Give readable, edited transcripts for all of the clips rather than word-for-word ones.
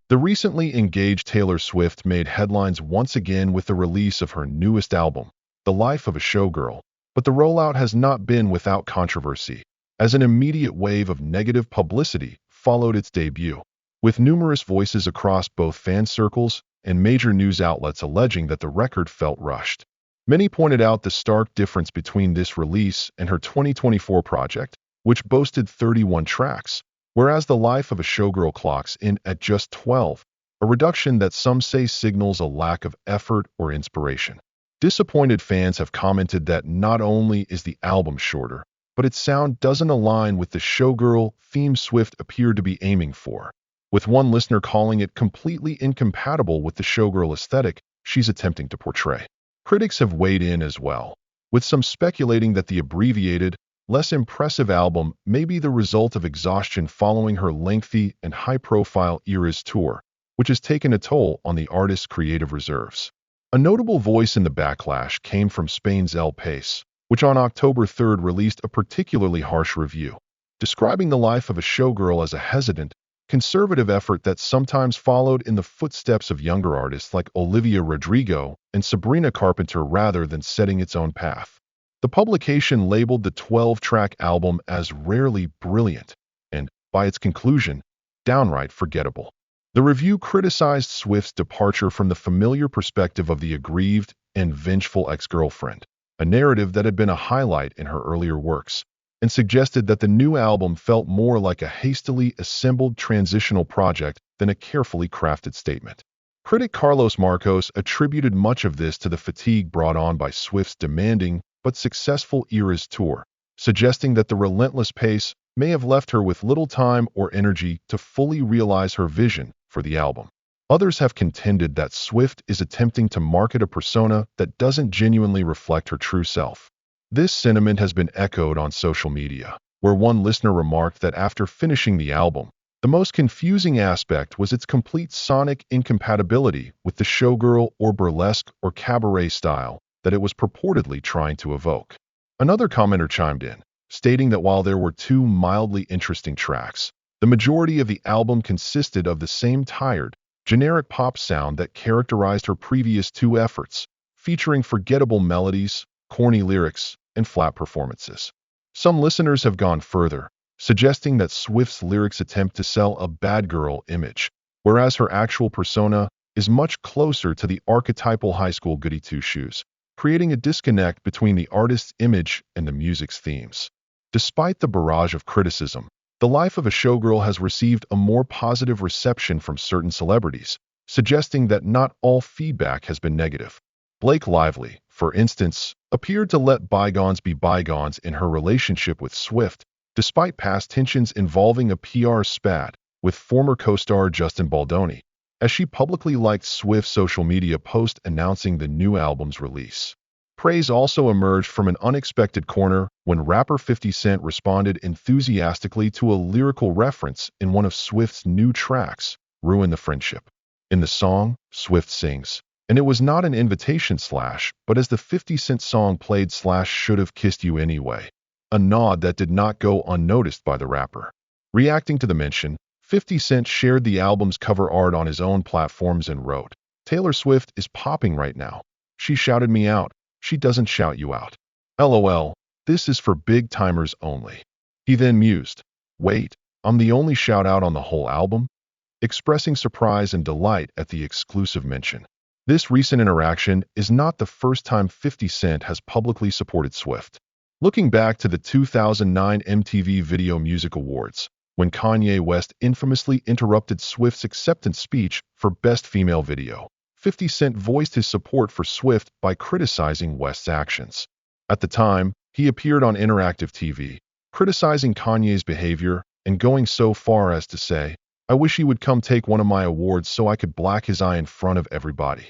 The recently engaged Taylor Swift made headlines once again with the release of her newest album, The Life of a Showgirl, but the rollout has not been without controversy, as an immediate wave of negative publicity followed its debut, with numerous voices across both fan circles and major news outlets alleging that the record felt rushed. Many pointed out the stark difference between this release and her 2024 project, which boasted 31 tracks, whereas The Life of a Showgirl clocks in at just 12, a reduction that some say signals a lack of effort or inspiration. Disappointed fans have commented that not only is the album shorter, but its sound doesn't align with the Showgirl theme Swift appeared to be aiming for, with one listener calling it completely incompatible with the Showgirl aesthetic she's attempting to portray. Critics have weighed in as well, with some speculating that the abbreviated, less impressive album may be the result of exhaustion following her lengthy and high-profile Eras tour, which has taken a toll on the artist's creative reserves. A notable voice in the backlash came from Spain's El País, which on October 3rd released a particularly harsh review, describing The Life of a Showgirl as a hesitant, conservative effort that sometimes followed in the footsteps of younger artists like Olivia Rodrigo and Sabrina Carpenter rather than setting its own path. The publication labeled the 12-track album as rarely brilliant and, by its conclusion, downright forgettable. The review criticized Swift's departure from the familiar perspective of the aggrieved and vengeful ex-girlfriend, a narrative that had been a highlight in her earlier works, and suggested that the new album felt more like a hastily assembled transitional project than a carefully crafted statement. Critic Carlos Marcos attributed much of this to the fatigue brought on by Swift's demanding but successful Eras tour, suggesting that the relentless pace may have left her with little time or energy to fully realize her vision for the album. Others have contended that Swift is attempting to market a persona that doesn't genuinely reflect her true self. This sentiment has been echoed on social media, where one listener remarked that after finishing the album, the most confusing aspect was its complete sonic incompatibility with the showgirl or burlesque or cabaret style that it was purportedly trying to evoke. Another commenter chimed in, stating that while there were two mildly interesting tracks, the majority of the album consisted of the same tired, generic pop sound that characterized her previous two efforts, featuring forgettable melodies, corny lyrics, and flat performances. Some listeners have gone further, suggesting that Swift's lyrics attempt to sell a bad girl image, whereas her actual persona is much closer to the archetypal high school goody two-shoes, creating a disconnect between the artist's image and the music's themes. Despite the barrage of criticism, The Life of a Showgirl has received a more positive reception from certain celebrities, suggesting that not all feedback has been negative. Blake Lively, for instance, appeared to let bygones be bygones in her relationship with Swift, despite past tensions involving a PR spat with former co-star Justin Baldoni, as she publicly liked Swift's social media post announcing the new album's release. Praise also emerged from an unexpected corner when rapper 50 Cent responded enthusiastically to a lyrical reference in one of Swift's new tracks, Ruin the Friendship. In the song, Swift sings, and it was not an invitation but as the 50 Cent song played should've kissed you anyway, a nod that did not go unnoticed by the rapper. Reacting to the mention, 50 Cent shared the album's cover art on his own platforms and wrote, "Taylor Swift is popping right now. She shouted me out. She doesn't shout you out. LOL, this is for big timers only." He then mused, "Wait, I'm the only shout out on the whole album?" Expressing surprise and delight at the exclusive mention. This recent interaction is not the first time 50 Cent has publicly supported Swift. Looking back to the 2009 MTV Video Music Awards, when Kanye West infamously interrupted Swift's acceptance speech for Best Female Video, 50 Cent voiced his support for Swift by criticizing West's actions. At the time, he appeared on interactive TV, criticizing Kanye's behavior and going so far as to say, "I wish he would come take one of my awards so I could black his eye in front of everybody."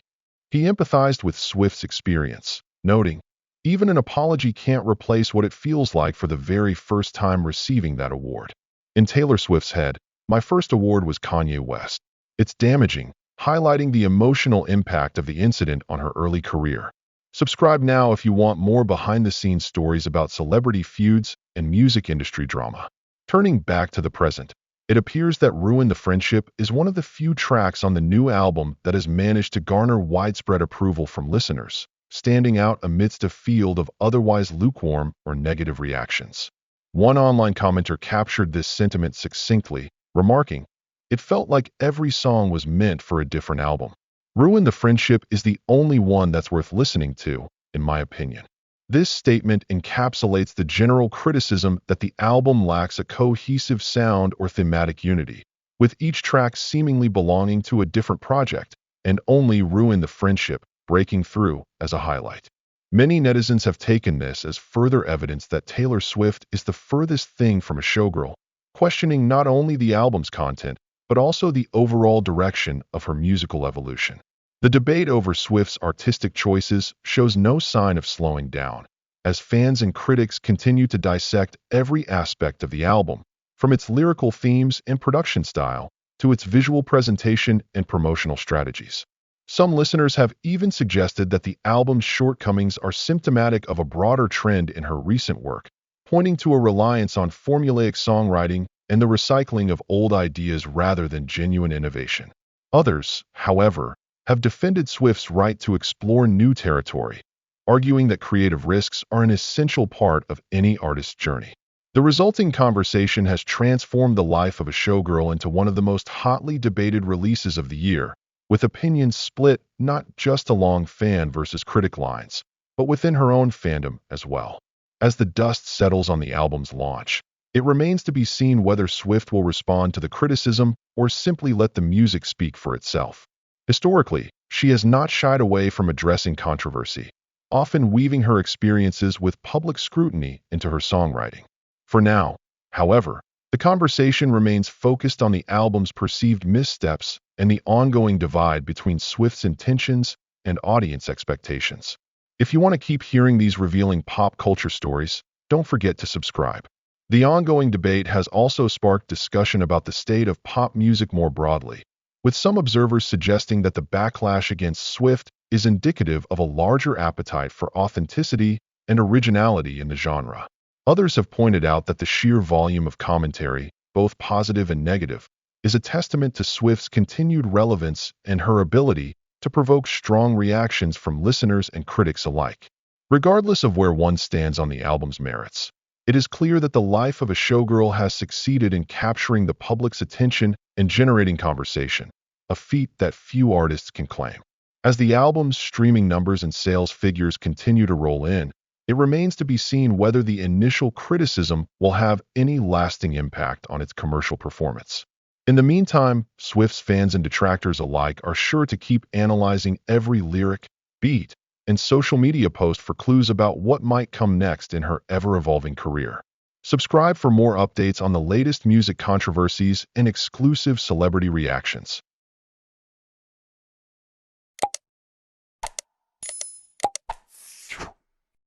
He empathized with Swift's experience, noting, "Even an apology can't replace what it feels like for the very first time receiving that award. In Taylor Swift's head, my first award was Kanye West. It's damaging, highlighting the emotional impact of the incident on her early career." Subscribe now if you want more behind-the-scenes stories about celebrity feuds and music industry drama. Turning back to the present, It appears that Ruin the Friendship is one of the few tracks on the new album that has managed to garner widespread approval from listeners, standing out amidst a field of otherwise lukewarm or negative reactions. One online commenter captured this sentiment succinctly, remarking, "It felt like every song was meant for a different album. Ruin the Friendship is the only one that's worth listening to, in my opinion." This statement encapsulates the general criticism that the album lacks a cohesive sound or thematic unity, with each track seemingly belonging to a different project, and only Ruin the Friendship breaking through as a highlight. Many netizens have taken this as further evidence that Taylor Swift is the furthest thing from a showgirl, questioning not only the album's content, but also the overall direction of her musical evolution. The debate over Swift's artistic choices shows no sign of slowing down, as fans and critics continue to dissect every aspect of the album, from its lyrical themes and production style to its visual presentation and promotional strategies. Some listeners have even suggested that the album's shortcomings are symptomatic of a broader trend in her recent work, pointing to a reliance on formulaic songwriting and the recycling of old ideas rather than genuine innovation. Others, however, have defended Swift's right to explore new territory, arguing that creative risks are an essential part of any artist's journey. The resulting conversation has transformed The Life of a Showgirl into one of the most hotly debated releases of the year, with opinions split not just along fan versus critic lines, but within her own fandom as well. As the dust settles on the album's launch, it remains to be seen whether Swift will respond to the criticism or simply let the music speak for itself. Historically, she has not shied away from addressing controversy, often weaving her experiences with public scrutiny into her songwriting. For now, however, the conversation remains focused on the album's perceived missteps and the ongoing divide between Swift's intentions and audience expectations. If you want to keep hearing these revealing pop culture stories, don't forget to subscribe. The ongoing debate has also sparked discussion about the state of pop music more broadly, with some observers suggesting that the backlash against Swift is indicative of a larger appetite for authenticity and originality in the genre. Others have pointed out that the sheer volume of commentary, both positive and negative, is a testament to Swift's continued relevance and her ability to provoke strong reactions from listeners and critics alike. Regardless of where one stands on the album's merits, it is clear that The Life of a Showgirl has succeeded in capturing the public's attention and generating conversation, a feat that few artists can claim. As the album's streaming numbers and sales figures continue to roll in, it remains to be seen whether the initial criticism will have any lasting impact on its commercial performance. In the meantime, Swift's fans and detractors alike are sure to keep analyzing every lyric, beat, and social media post for clues about what might come next in her ever-evolving career. Subscribe for more updates on the latest music controversies and exclusive celebrity reactions.